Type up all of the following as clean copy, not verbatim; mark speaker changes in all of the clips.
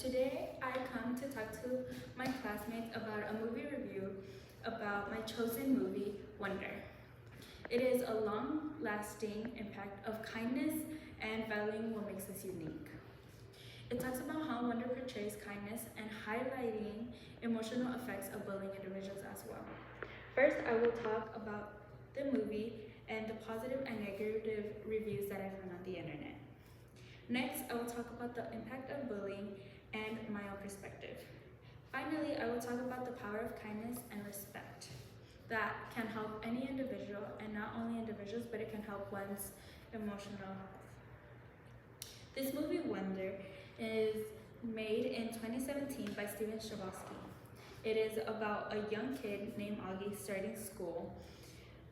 Speaker 1: Today I come to talk to my classmates about a movie review about my chosen movie, Wonder. It is a long-lasting impact of kindness and valuing what makes us unique. It talks about how Wonder portrays kindness and highlighting emotional effects of bullying individuals as well. First, I will talk about the movie and the positive and negative reviews that I found on the internet. Next, I will talk about the impact of bullying and my own perspective. Finally, I will talk about the power of kindness and respect that can help any individual, and not only individuals, but it can help one's emotional health. This movie, Wonder, is made in 2017 by Steven Chbosky. It is about a young kid named Augie starting school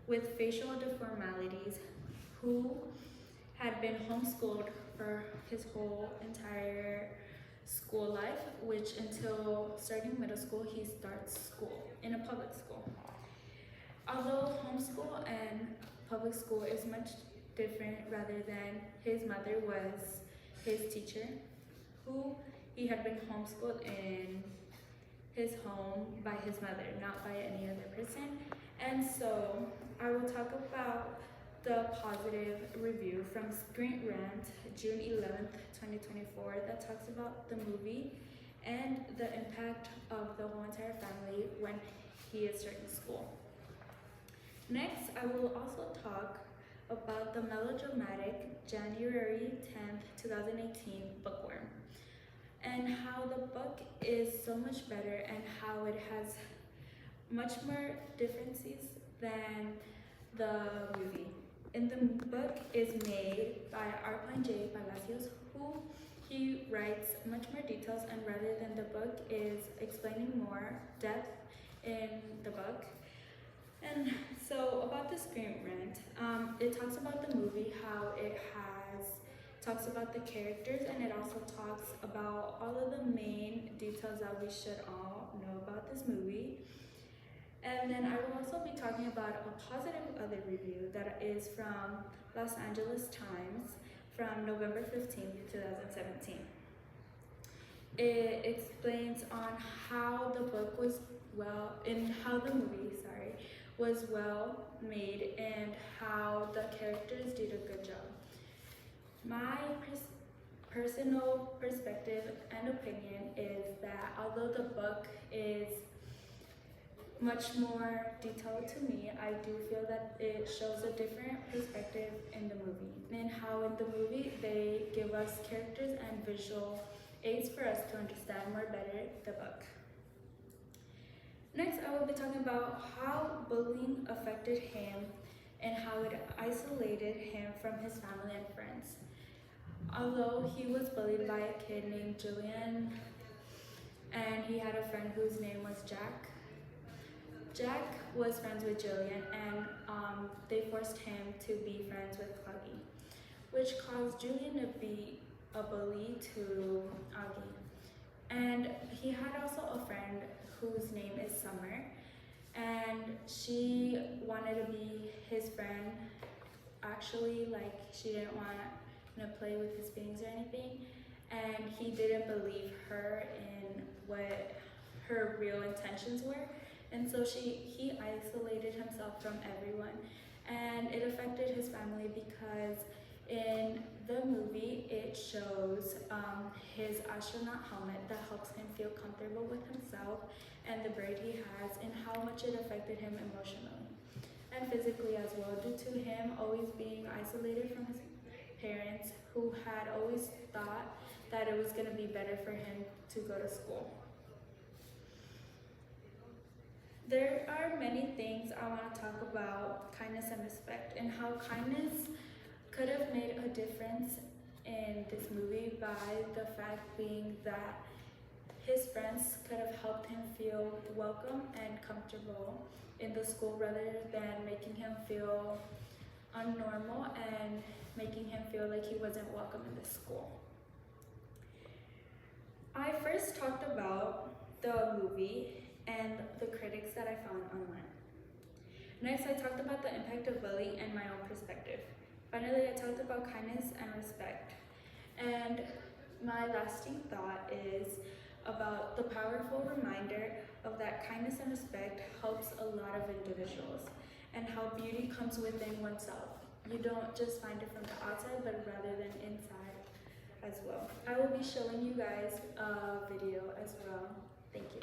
Speaker 1: with facial deformities who had been homeschooled for his whole entire school life, which until starting middle school, he starts school in a public school. Although homeschool and public school is much different rather than his mother was his teacher, who he had been homeschooled in his home by his mother, not by any other person. And so I will talk about the positive review from Screen Rant, June 11th, 2024, that talks about the movie and the impact of the whole entire family when he is starting school. Next, I will also talk about the melodramatic January 10th, 2018 bookworm, and how the book is so much better and how it has much more differences than the movie. And the book is made by Arpine J. Palacios, who he writes much more details, and rather than the book is explaining more depth in the book. And so about the Screen Rant, it talks about the movie, how it talks about the characters, and it also talks about all of the main details that we should all know about this movie. And then I will also be talking about a positive other review that is from Los Angeles Times from November 15th, 2017. It explains on how the book was how the movie, was well made and how the characters did a good job. My personal perspective and opinion is that although the book is much more detailed to me, I do feel that it shows a different perspective in the movie, and how in the movie they give us characters and visual aids for us to understand more better the book. Next, I will be talking about how bullying affected him and how it isolated him from his family and friends. Although he was bullied by a kid named Julian, and he had a friend whose name was Jack. Jack was friends with Julian, and they forced him to be friends with Augie, which caused Julian to be a bully to Augie. And he had also a friend whose name is Summer, and she wanted to be his friend. Actually, she didn't want to play with his feelings or anything, and he didn't believe her in what her real intentions were. And so he isolated himself from everyone, and it affected his family because in the movie it shows his astronaut helmet that helps him feel comfortable with himself, and the braid he has, and how much it affected him emotionally and physically as well, due to him always being isolated from his parents, who had always thought that it was going to be better for him to go to school. There are many things I want to talk about kindness and respect, and how kindness could have made a difference in this movie by the fact being that his friends could have helped him feel welcome and comfortable in the school, rather than making him feel unnormal and making him feel like he wasn't welcome in the school. I first talked about the movie and the critics that I found online. Next, I talked about the impact of bullying and my own perspective. Finally, I talked about kindness and respect. And My lasting thought is about the powerful reminder of that kindness and respect helps a lot of individuals, and how beauty comes within oneself. You don't just find it from the outside, but rather than inside as well. I will be showing you guys a video as well. Thank you.